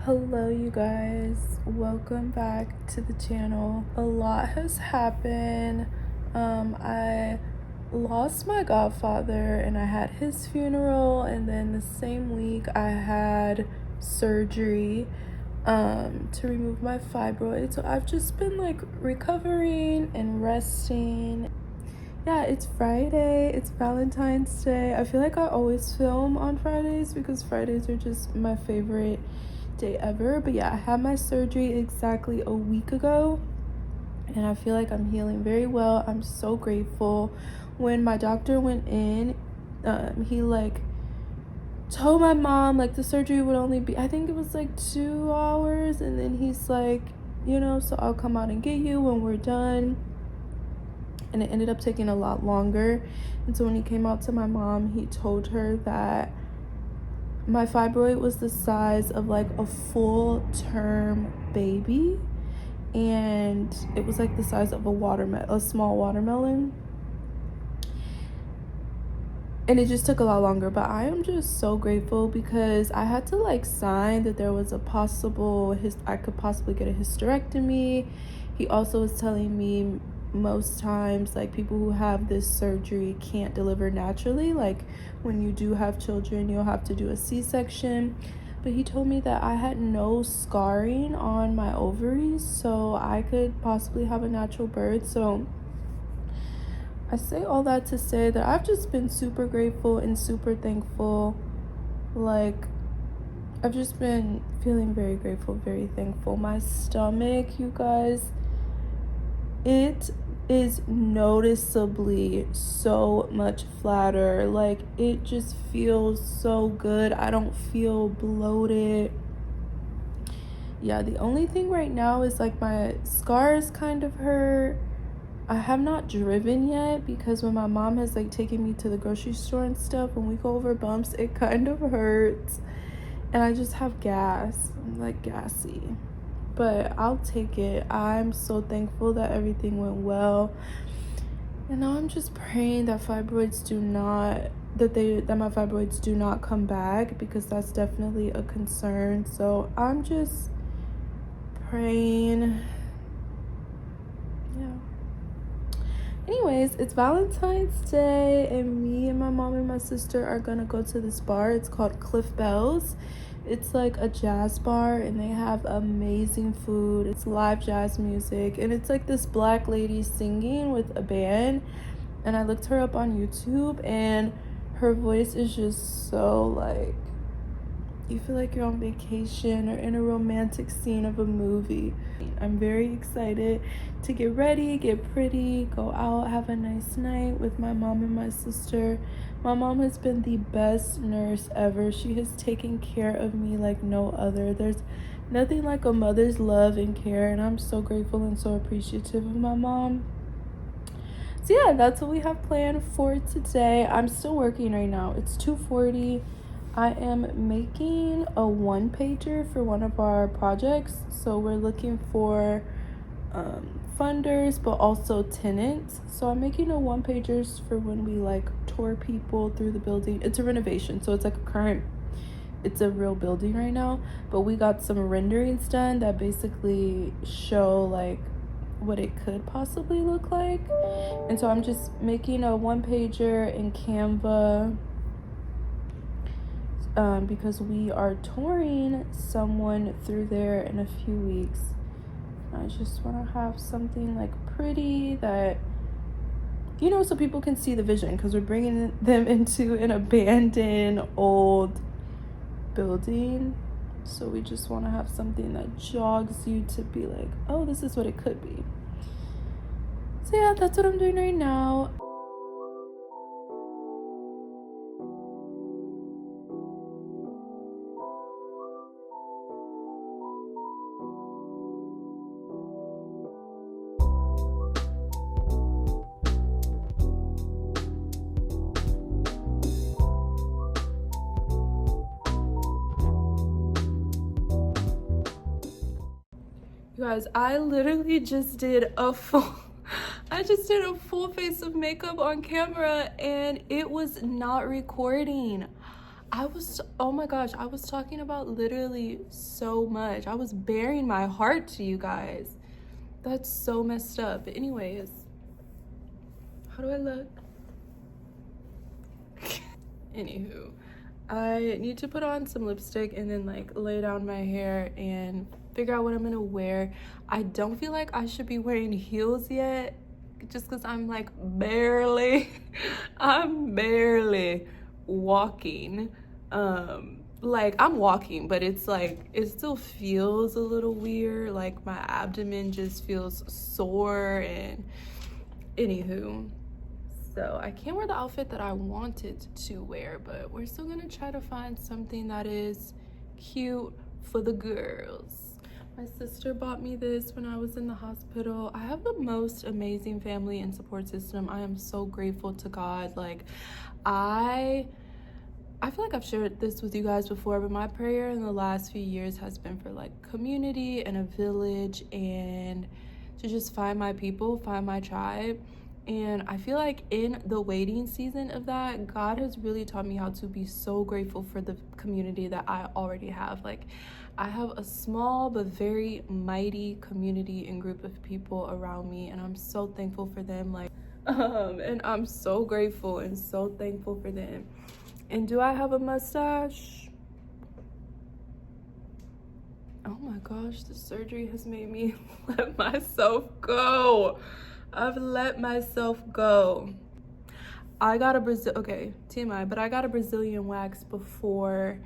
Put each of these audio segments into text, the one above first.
Hello you guys, welcome back to the channel. A lot has happened. I lost my godfather and I had his funeral, and then the same week I had surgery to remove my fibroid. So I've just been like recovering and resting. Yeah, it's Friday, it's Valentine's Day. I feel like I always film on Fridays because Fridays are just my favorite day ever. But yeah, I had my surgery exactly a week ago and I feel like I'm healing very well. I'm so grateful. When my doctor went in, he like told my mom like the surgery would only be, I think it was like 2 hours, and then he's like, so I'll come out and get you when we're done. And it ended up taking a lot longer. And so when he came out to my mom, he told her that my fibroid was the size of like a full-term baby, and it was like the size of a small watermelon. And it just took a lot longer, but I am just so grateful because I had to like sign that there was a I could possibly get a hysterectomy. He also was telling me most times like people who have this surgery can't deliver naturally. Like when you do have children, you'll have to do a C-section. But he told me that I had no scarring on my ovaries, so I could possibly have a natural birth. So I say all that to say that I've just been super grateful and super thankful. Like, I've just been feeling very grateful, very thankful. My stomach, you guys, it is noticeably so much flatter. Like, it just feels so good. I don't feel bloated. Yeah, the only thing right now is like my scars kind of hurt. I have not driven yet because when my mom has like taken me to the grocery store and stuff, when we go over bumps, it kind of hurts. And I just have gas. I'm like gassy. But I'll take it. I'm so thankful that everything went well. And now I'm just praying that my fibroids do not come back, because that's definitely a concern. So I'm just praying. Yeah. Anyways, it's Valentine's Day, and me and my mom and my sister are gonna go to this bar. It's called Cliff Bells. It's like a jazz bar, and they have amazing food. It's live jazz music, and it's like this black lady singing with a band. And I looked her up on YouTube, and her voice is just so like, you feel like you're on vacation or in a romantic scene of a movie. I'm very excited to get ready, get pretty, go out, have a nice night with my mom and my sister. My mom has been the best nurse ever. She has taken care of me like no other. There's nothing like a mother's love and care, and I'm so grateful and so appreciative of my mom. So yeah, that's what we have planned for today. I'm still working right now. It's 2:40. I am making a one-pager for one of our projects. So we're looking for funders, but also tenants. So I'm making a one-pagers for when we like tour people through the building. It's a renovation, so it's like it's a real building right now. But we got some renderings done that basically show like what it could possibly look like. And so I'm just making a one-pager in Canva. Because we are touring someone through there in a few weeks. I just want to have something like pretty that, so people can see the vision, because we're bringing them into an abandoned old building. So we just want to have something that jogs you to be like, oh, this is what it could be. So yeah, that's what I'm doing right now. You guys, I literally just did a full face of makeup on camera, and it was not recording. Oh my gosh, I was talking about literally so much. I was bearing my heart to you guys. That's so messed up. But anyways, how do I look? Anywho, I need to put on some lipstick and then like lay down my hair and figure out what I'm gonna wear. I don't feel like I should be wearing heels yet, just because I'm like I'm barely walking. Like I'm walking, but it's like it still feels a little weird. Like my abdomen just feels sore. And anywho, so I can't wear the outfit that I wanted to wear, but we're still gonna try to find something that is cute for the girls. My sister bought me this when I was in the hospital. I have the most amazing family and support system. I am so grateful to God. Like I feel like I've shared this with you guys before, but my prayer in the last few years has been for like community and a village, and to just find my people, find my tribe. And I feel like in the waiting season of that, God has really taught me how to be so grateful for the community that I already have. Like I have a small but very mighty community and group of people around me, and I'm so thankful for them. And I'm so grateful and so thankful for them. And do I have a mustache? Oh my gosh, the surgery has made me let myself go. I've let myself go. I got a TMI, but I got a Brazilian wax before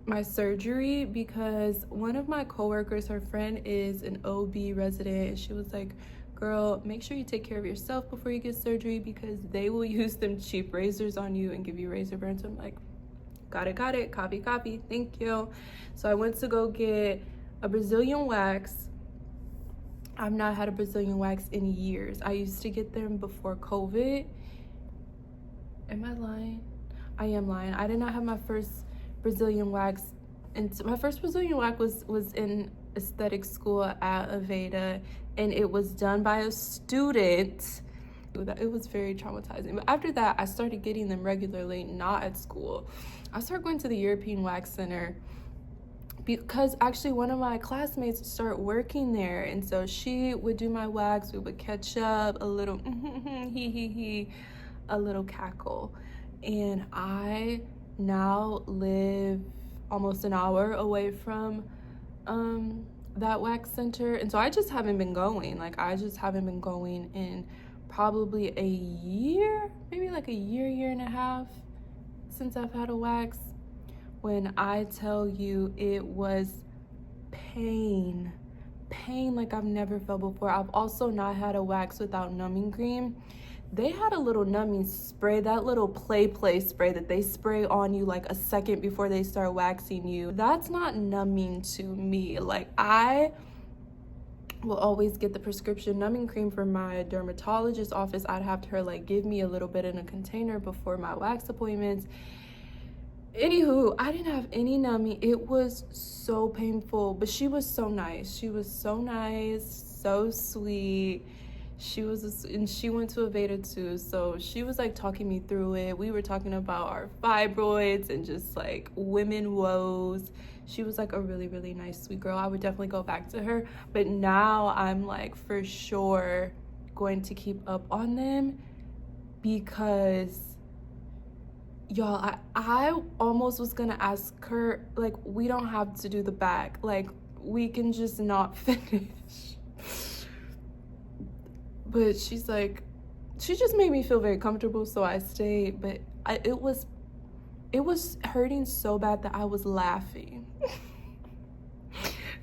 my surgery because one of my coworkers, her friend is an OB resident, and she was like, girl, make sure you take care of yourself before you get surgery because they will use them cheap razors on you and give you razor burns. I'm like, got it, copy, thank you. So I went to go get a Brazilian wax. I've not had a Brazilian wax in years. I used to get them before COVID. Am I lying? I am lying. I did not have my first Brazilian wax. And my first Brazilian wax was in aesthetic school at Aveda, and it was done by a student. It was very traumatizing. But after that, I started getting them regularly, not at school. I started going to the European Wax Center because actually one of my classmates started working there, and so she would do my wax. We would catch up, a little a little cackle. And I now live almost an hour away from that wax center, and so I just haven't been going. Like I just haven't been going in probably a year, maybe like a year and a half since I've had a wax. When I tell you it was pain like I've never felt before. I've also not had a wax without numbing cream. They had a little numbing spray, that little play spray that they spray on you like a second before they start waxing you. That's not numbing to me. Like I will always get the prescription numbing cream from my dermatologist office. I'd have her like give me a little bit in a container before my wax appointments. Anywho, I didn't have any numbing. It was so painful, but she was so nice. She was so nice, so sweet. And she went to Aveda too, so she was like talking me through it. We were talking about our fibroids and just like women woes. She was like a really nice, sweet girl. I would definitely go back to her, but now I'm like for sure going to keep up on them because y'all, I almost was gonna ask her, like, we don't have to do the back, like we can just not finish. But she's like, she just made me feel very comfortable, so I stayed. But it was hurting so bad that I was laughing.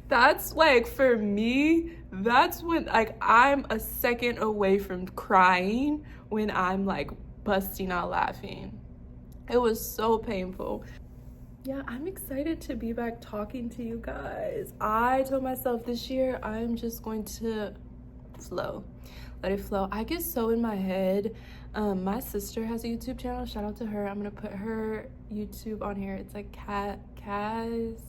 That's like, for me, that's when like I'm a second away from crying when I'm like busting out laughing. It was so painful. Yeah, I'm excited to be back talking to you guys. I told myself this year I'm just going to flow. Let it flow. I get so in my head. My sister has a YouTube channel. Shout out to her. I'm gonna put her YouTube on here. It's like Kaz.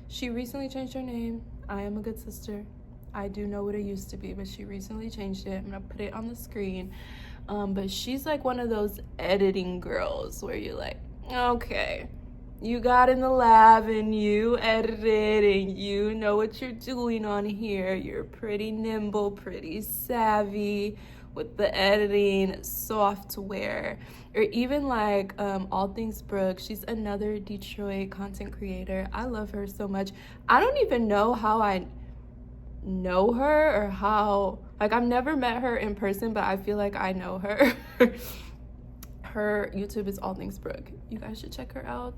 She recently changed her name. I am a good sister. I do know what it used to be, but she recently changed it. I'm gonna put it on the screen. But she's like one of those editing girls where you're like, Okay. You got in the lab and you edited and you know what you're doing on here. You're pretty nimble, pretty savvy with the editing software. Or even like All Things Brooke. She's another Detroit content creator. I love her so much. I don't even know how I know her or how, like, I've never met her in person, but I feel like I know her. Her YouTube is All Things Brooke. You guys should check her out.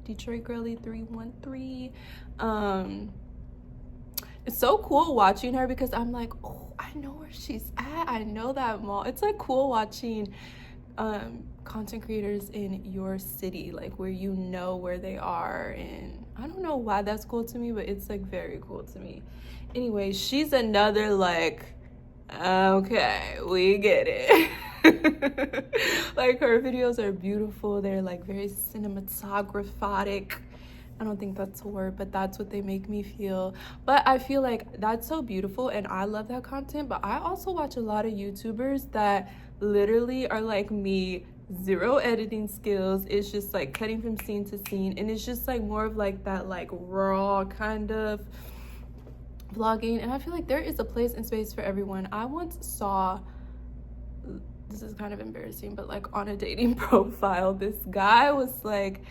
Detroit Girly 313. It's so cool watching her because I'm like, oh, I know where she's at. I know that mall. It's like cool watching content creators in your city, like where you know where they are. And I don't know why that's cool to me, but it's like very cool to me. Anyway, she's another like, okay, we get it. Like her videos are beautiful. They're like very cinematographic. I don't think that's a word, but that's what they make me feel. But I feel like that's so beautiful and I love that content. But I also watch a lot of YouTubers that literally are like me, zero editing skills. It's just like cutting from scene to scene, and it's just like more of like that like raw kind of vlogging. And I feel like there is a place and space for everyone. I once saw, this is kind of embarrassing, but like on a dating profile, this guy was like,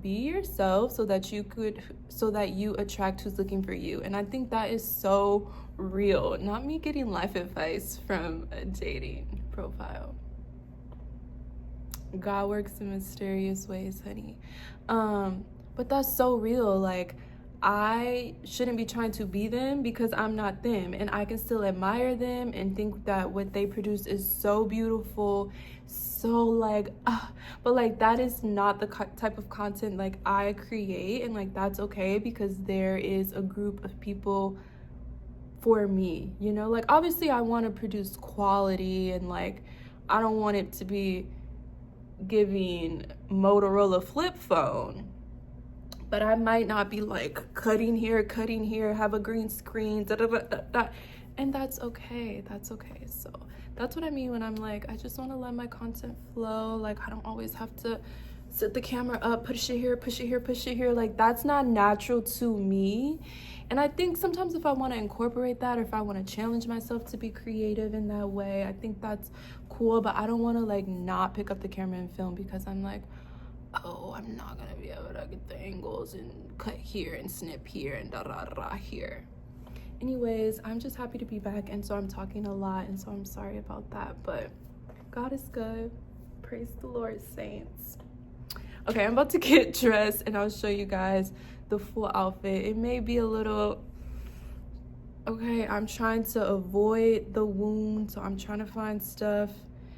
be yourself so that you attract who's looking for you. And I think that is so real. Not me getting life advice from a dating profile. God works in mysterious ways, honey. But that's so real. Like, I shouldn't be trying to be them because I'm not them, and I can still admire them and think that what they produce is so beautiful, so like but like that is not the type of content like I create, and like that's okay because there is a group of people for me, you know? Like obviously I want to produce quality, and like I don't want it to be giving Motorola flip phone, but I might not be like cutting here, have a green screen, da, da, da, da, da. And that's okay. That's okay. So that's what I mean when I'm like, I just want to let my content flow. Like I don't always have to set the camera up, push it here, push it here, push it here. Like that's not natural to me. And I think sometimes if I want to incorporate that, or if I want to challenge myself to be creative in that way, I think that's cool. But I don't want to like not pick up the camera and film because I'm like, oh, I'm not gonna be able to get the angles and cut here and snip here and da da da here. Anyways, I'm just happy to be back, and so I'm talking a lot, and so I'm sorry about that, but God is good. Praise the Lord, saints. Okay, I'm about to get dressed and I'll show you guys the full outfit. It may be a little, okay, I'm trying to avoid the wound, so I'm trying to find stuff.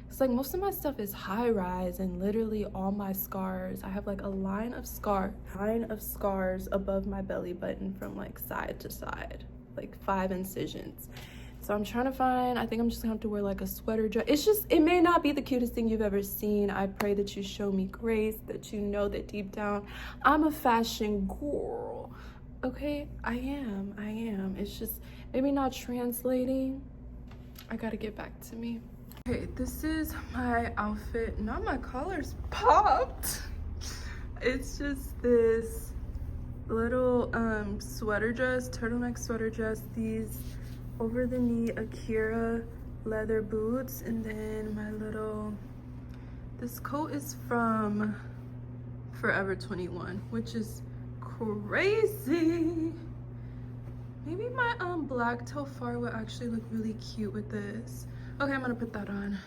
It's like most of my stuff is high rise, and literally all my scars, I have like a line of scars above my belly button from like side to side, like 5 incisions. So I'm trying to find, I think I'm just gonna have to wear like a sweater dress. It's just, it may not be the cutest thing you've ever seen. I pray that you show me grace, that you know that deep down I'm a fashion girl. Okay, I am. It's just maybe not translating. I gotta get back to me. Okay, this is my outfit. Not my collar's popped. It's just this little sweater dress, turtleneck sweater dress, these over the knee Akira leather boots, and then my little, this coat is from Forever 21, which is crazy. Maybe my black toe far will actually look really cute with this. Okay, I'm gonna put that on.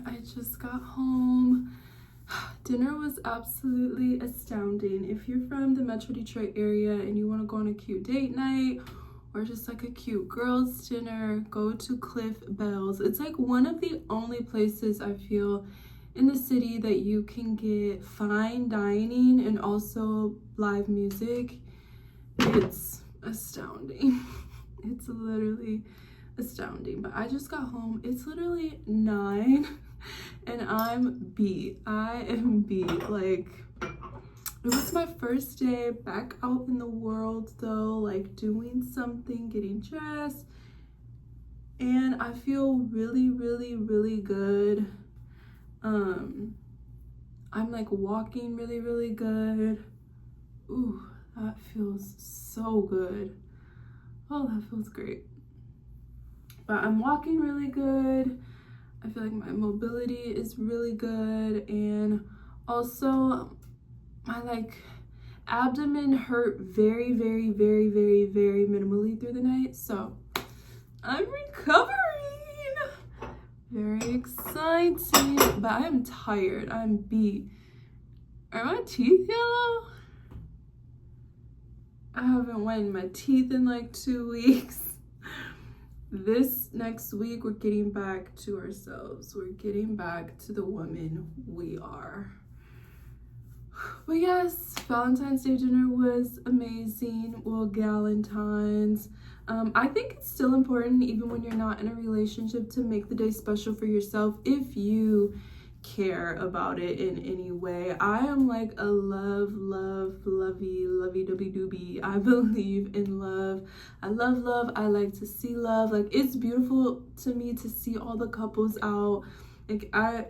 I just got home. Dinner was absolutely astounding. If you're from the Metro Detroit area and you want to go on a cute date night or just like a cute girls dinner, go to Cliff Bells. It's like one of the only places I feel in the city that you can get fine dining and also live music. It's astounding. It's literally astounding. But I just got home. It's literally 9 and I'm beat. I am beat. Like, it was my first day back out in the world though, like doing something, getting dressed, and I feel really, really, really good. I'm like walking really, really good. Ooh, that feels so good. Oh, that feels great. But I'm walking really good. I feel like my mobility is really good, and also my like abdomen hurt very, very, very, very, very minimally through the night. So I'm recovering. Very exciting, but I am tired. I'm beat. Are my teeth yellow? I haven't whitened my teeth in like 2 weeks. This next week, we're getting back to ourselves. We're getting back to the woman we are. But yes, Valentine's Day dinner was amazing. Well, galentines. I think it's still important, even when you're not in a relationship, to make the day special for yourself if you care about it in any way. I am like a lovey-dovey-doobie. I believe in love. I love love. I like to see love. Like, it's beautiful to me to see all the couples out. Like, I'm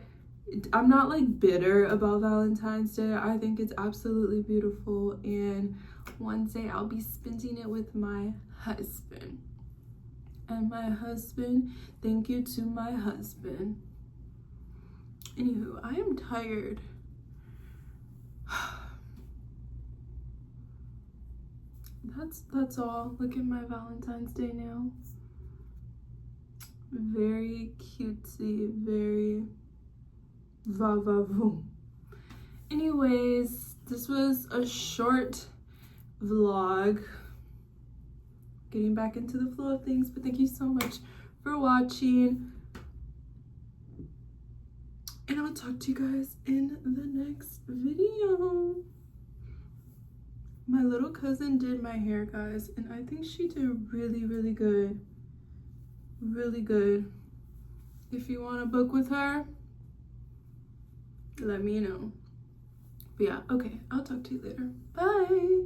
not like bitter about Valentine's Day. I think it's absolutely beautiful, and one day I'll be spending it with my husband. And my husband, thank you to my husband. Anywho, I am tired. That's all. Look at my Valentine's Day nails. Very cutesy, very va-va-voom. Anyways, this was a short vlog. Getting back into the flow of things, but thank you so much for watching. And I'll talk to you guys in the next video. My little cousin did my hair, guys, and I think she did really, really good. Really good. If you want to book with her, let me know. But yeah, okay, I'll talk to you later. Bye.